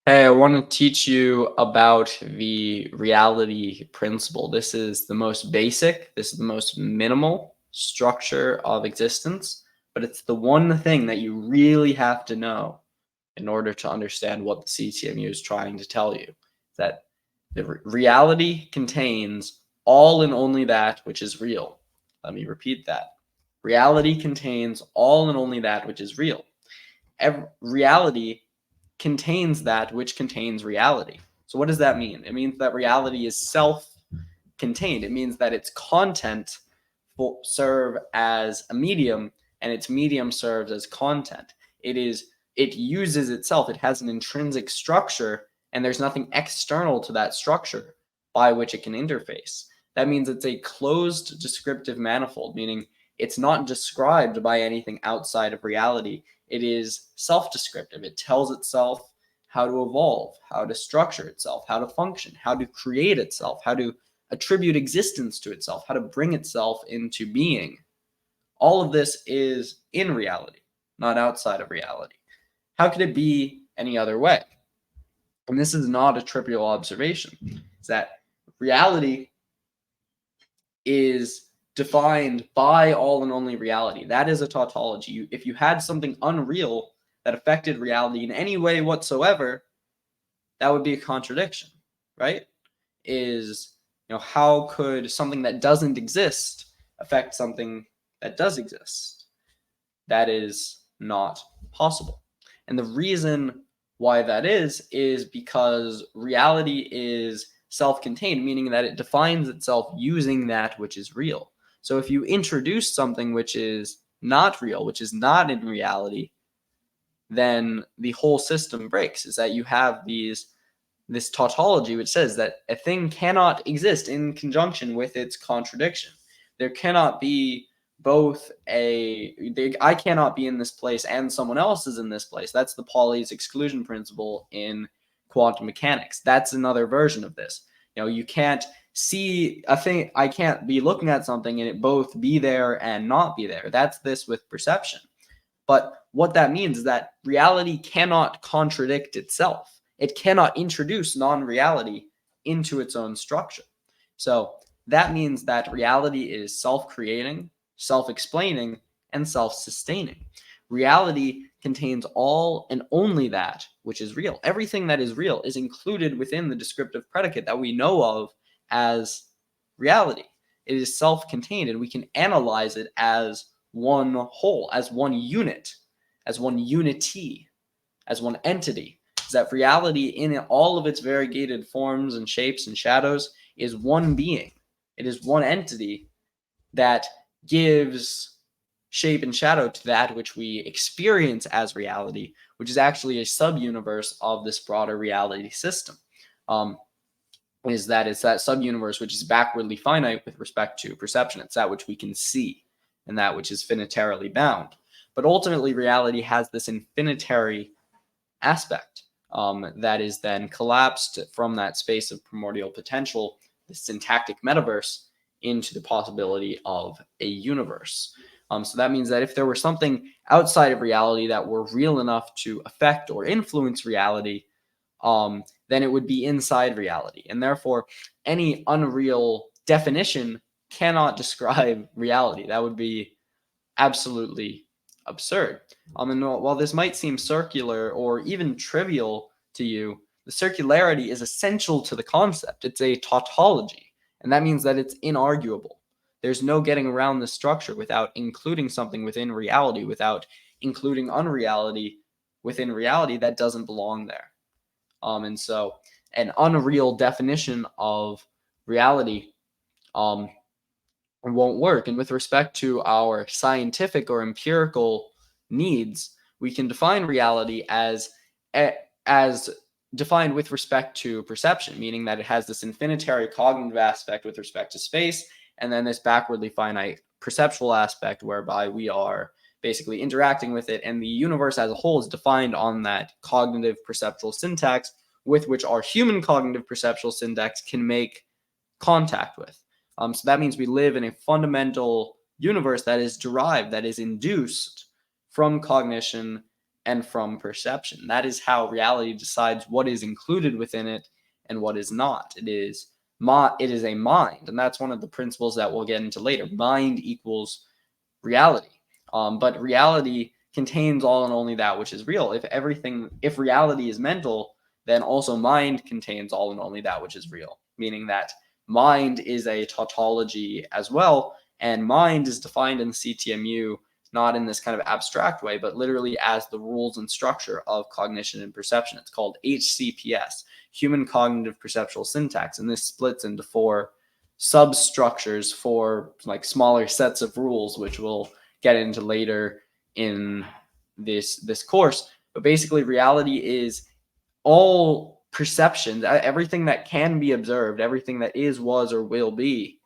Hey, I want to teach you about the reality principle. This is the most basic, this is the most minimal structure of existence, but it's the one thing that you really have to know in order to understand what the CCMU is trying to tell you. That the reality contains all and only that which is real. Let me repeat that. Reality contains all and only that which is real. Reality contains that which contains reality. So what does that mean? It means that reality is self-contained. It means that its content will serve as a medium and its medium serves as content. It uses itself. It has an intrinsic structure and there's nothing external to that structure by which it can interface. That means it's a closed descriptive manifold, meaning it's not described by anything outside of reality. It is self-descriptive. It tells itself how to evolve, how to structure itself, how to function, how to create itself, how to attribute existence to itself, how to bring itself into being. All of this is in reality, not outside of reality. How could it be any other way? And this is not a trivial observation. It's that reality is defined by all and only reality. That is a tautology. If you had something unreal that affected reality in any way whatsoever, that would be a contradiction, right? How could something that doesn't exist affect something that does exist? That is not possible. And the reason why that is because reality is self-contained, meaning that it defines itself using that which is real. So if you introduce something which is not real, which is not in reality, then the whole system breaks. Is that you have this tautology which says that a thing cannot exist in conjunction with its contradiction. There cannot be I cannot be in this place and someone else is in this place. That's the Pauli's exclusion principle in quantum mechanics. That's another version of this. You can't see a thing. I can't be looking at something and it both be there and not be there. That's this with perception. But what that means is that reality cannot contradict itself. It cannot introduce non-reality into its own structure. So that means that reality is self-creating, self-explaining, and self-sustaining. Reality contains all and only that which is real. Everything that is real is included within the descriptive predicate that we know of as reality. It is self-contained, and we can analyze it as one whole, as one unit, as one unity, as one entity. Is that reality in all of its variegated forms and shapes and shadows is one being. It is one entity that gives shape and shadow to that which we experience as reality, which is actually a sub-universe of this broader reality system. It's that sub-universe which is backwardly finite with respect to perception. It's that which we can see and that which is finitarily bound. But ultimately, reality has this infinitary aspect that is then collapsed from that space of primordial potential, the syntactic metaverse, into the possibility of a universe. So that means that if there were something outside of reality that were real enough to affect or influence reality, then it would be inside reality. And therefore, any unreal definition cannot describe reality. That would be absolutely absurd. And while this might seem circular or even trivial to you, the circularity is essential to the concept. It's a tautology, and that means that it's inarguable. There's no getting around the structure without including something within reality, without including unreality within reality that doesn't belong there. And so an unreal definition of reality won't work. And with respect to our scientific or empirical needs, we can define reality as defined with respect to perception, meaning that it has this infinitary cognitive aspect with respect to space, and then this backwardly finite perceptual aspect whereby we are basically interacting with it, and the universe as a whole is defined on that cognitive perceptual syntax with which our human cognitive perceptual syntax can make contact with. So that means we live in a fundamental universe that is derived, that is induced from cognition and from perception. That is how reality decides what is included within it and what is not. It is a mind, and that's one of the principles that we'll get into later. Mind equals reality. But reality contains all and only that which is real. If reality is mental, then also mind contains all and only that which is real, meaning that mind is a tautology as well, and mind is defined in the CTMU not in this kind of abstract way, but literally as the rules and structure of cognition and perception. It's called HCPS, Human Cognitive Perceptual Syntax, and this splits into 4 substructures for like smaller sets of rules, which we'll get into later in this course. But basically, reality is all perceptions, everything that can be observed, everything that is, was, or will be,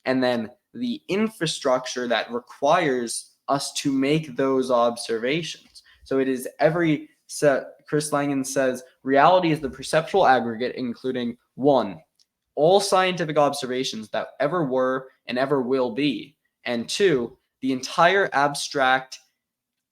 and then the infrastructure that requires us to make those observations. So it is every set. Chris Langan says reality is the perceptual aggregate, including 1, all scientific observations that ever were and ever will be, and 2, the entire abstract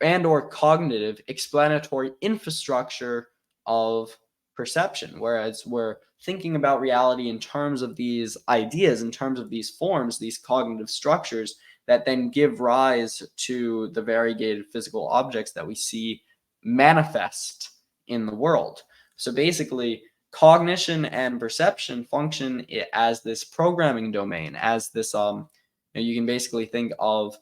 and or cognitive explanatory infrastructure of perception. Whereas we're thinking about reality in terms of these ideas, in terms of these forms, these cognitive structures that then give rise to the variegated physical objects that we see manifest in the world. So basically, cognition and perception function as this programming domain, as this you can basically think of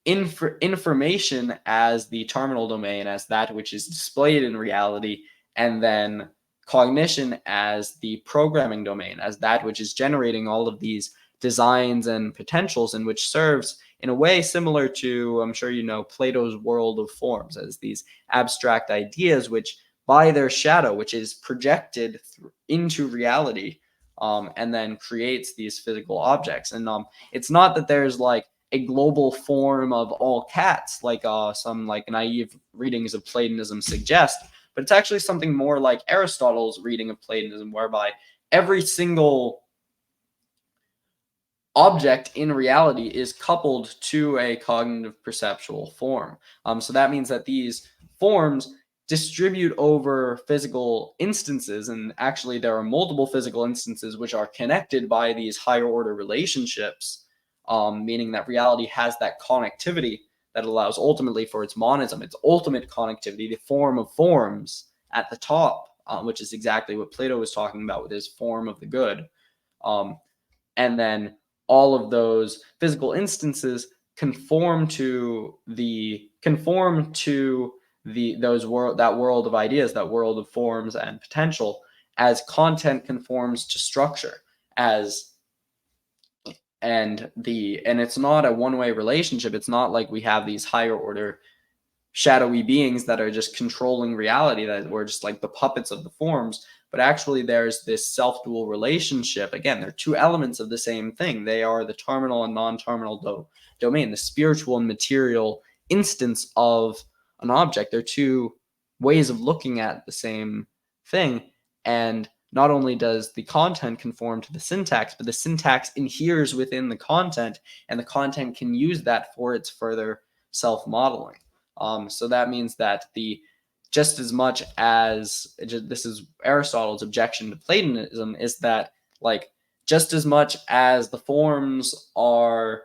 information as the terminal domain, as that which is displayed in reality, and then cognition as the programming domain, as that which is generating all of these designs and potentials, and which serves in a way similar to, I'm sure you know, Plato's world of forms, as these abstract ideas which by their shadow, which is projected into reality, and then creates these physical objects. And it's not that there's like a global form of all cats, like some like naive readings of Platonism suggest, but it's actually something more like Aristotle's reading of Platonism, whereby every single object in reality is coupled to a cognitive perceptual form. So that means that these forms distribute over physical instances, and actually there are multiple physical instances which are connected by these higher order relationships, meaning that reality has that connectivity that allows ultimately for its monism, its ultimate connectivity, the form of forms at the top, which is exactly what Plato was talking about with his form of the good. And then all of those physical instances conform to that world of ideas, that world of forms and potential, as content conforms to structure, and it's not a one-way relationship. It's not like we have these higher order shadowy beings that are just controlling reality, that we're just like the puppets of the forms, but actually there's this self-dual relationship. Again, they're 2 elements of the same thing. They are the terminal and non-terminal domain, the spiritual and material instance of an object. They're 2 ways of looking at the same thing, and not only does the content conform to the syntax, but the syntax inheres within the content, and the content can use that for its further self-modeling. So that means that just as much as this is Aristotle's objection to Platonism, is that like just as much as the forms are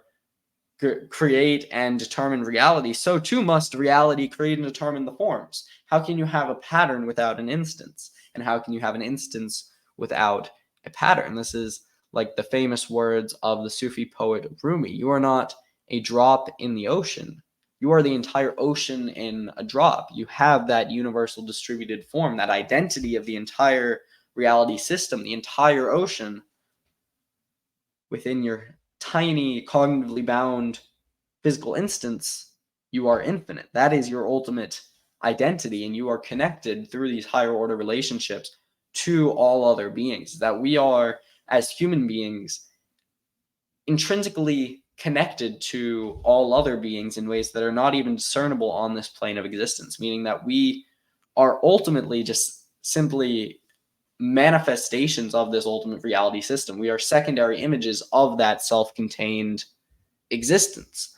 create and determine reality, so too must reality create and determine the forms. How can you have a pattern without an instance? And how can you have an instance without a pattern? This is like the famous words of the Sufi poet Rumi: you are not a drop in the ocean. You are the entire ocean in a drop. You have that universal distributed form, that identity of the entire reality system, the entire ocean within your tiny, cognitively bound physical instance. You are infinite. That is your ultimate identity, and you are connected through these higher order relationships to all other beings. That we are, as human beings, intrinsically connected to all other beings in ways that are not even discernible on this plane of existence, meaning that we are ultimately just simply manifestations of this ultimate reality system. We are secondary images of that self-contained existence.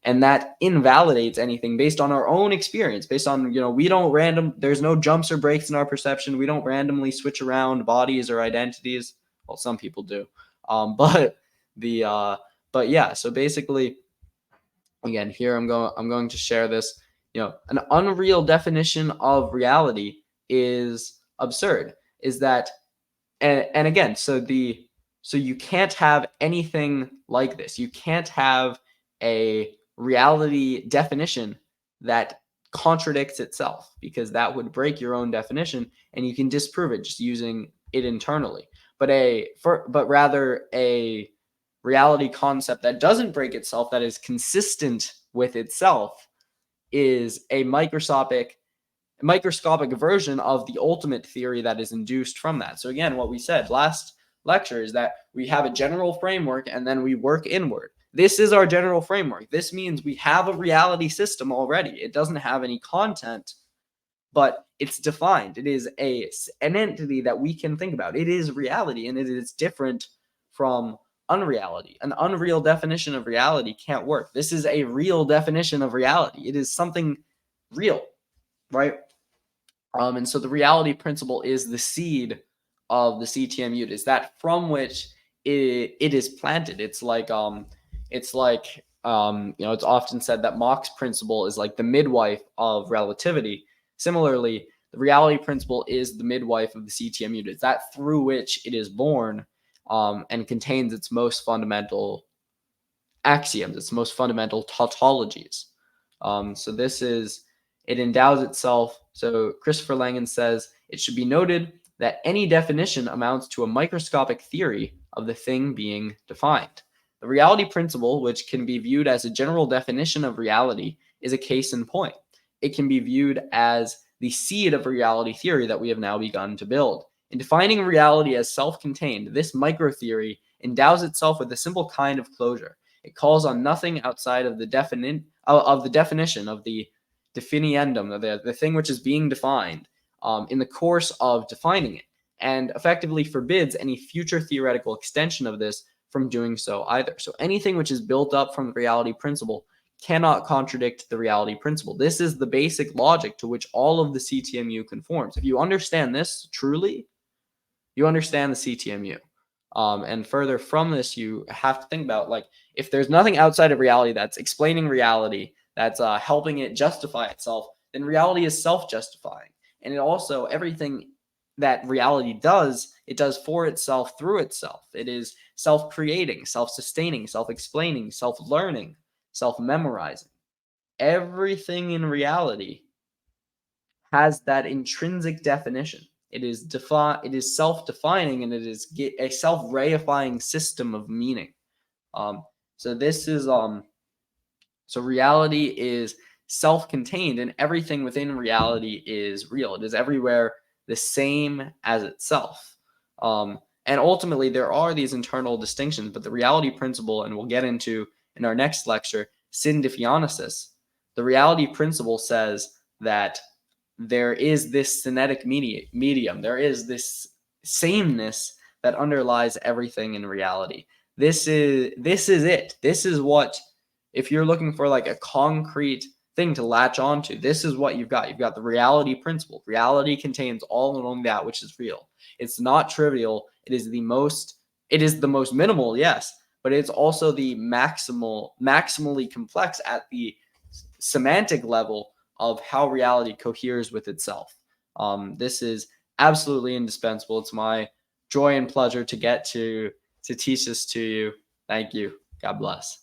And that invalidates anything based on our own experience, based on, we don't there's no jumps or breaks in our perception. We don't randomly switch around bodies or identities. Well, some people do. But yeah, so basically, again, here I'm going to share this. An unreal definition of reality is absurd. Is that, and again, so you can't have anything like this. You can't have a reality definition that contradicts itself, because that would break your own definition, and you can disprove it just using it internally. But rather a reality concept that doesn't break itself, that is consistent with itself, is a microscopic version of the ultimate theory that is induced from that. So again, what we said last lecture is that we have a general framework and then we work inward. This is our general framework. This means we have a reality system already. It doesn't have any content, but it's defined. It is an entity that we can think about. It is reality, and it is different from unreality. An unreal definition of reality can't work. This is a real definition of reality. It is something real, right? And so the reality principle is the seed of the CTMU. It is that from which it is planted. It's often said that Mach's principle is like the midwife of relativity. Similarly, the reality principle is the midwife of the CTMU. It's that through which it is born, and contains its most fundamental axioms, its most fundamental tautologies. It endows itself. So Christopher Langan says, it should be noted that any definition amounts to a microscopic theory of the thing being defined. The reality principle, which can be viewed as a general definition of reality, is a case in point. It can be viewed as the seed of reality theory that we have now begun to build. In defining reality as self-contained, this microtheory endows itself with a simple kind of closure. It calls on nothing outside of the definition of the definiendum, the thing which is being defined, in the course of defining it, and effectively forbids any future theoretical extension of this from doing so either. So anything which is built up from the reality principle cannot contradict the reality principle. This is the basic logic to which all of the CTMU conforms. If you understand this truly, you understand the CTMU. And further from this, you have to think about, like, if there's nothing outside of reality that's explaining reality, that's helping it justify itself, then reality is self-justifying. And it also, everything that reality does, it does for itself, through itself. It is self-creating, self-sustaining, self-explaining, self-learning, self-memorizing. Everything in reality has that intrinsic definition. It is self-defining, and it is a self-reifying system of meaning. So reality is self-contained, and everything within reality is real. It is everywhere the same as itself. And ultimately, there are these internal distinctions, but the reality principle, and we'll get into in our next lecture, syndiphionesis, the reality principle says that there is this synetic medium. There is this sameness that underlies everything in reality. This is it. This is what, if you're looking for like a concrete thing to latch onto, this is what you've got. You've got the reality principle. Reality contains all and only that which is real. It's not trivial. It is the most minimal, yes, but it's also the maximally complex at the semantic level of how reality coheres with itself. This is absolutely indispensable. It's my joy and pleasure to get to teach this to you. Thank you. God bless.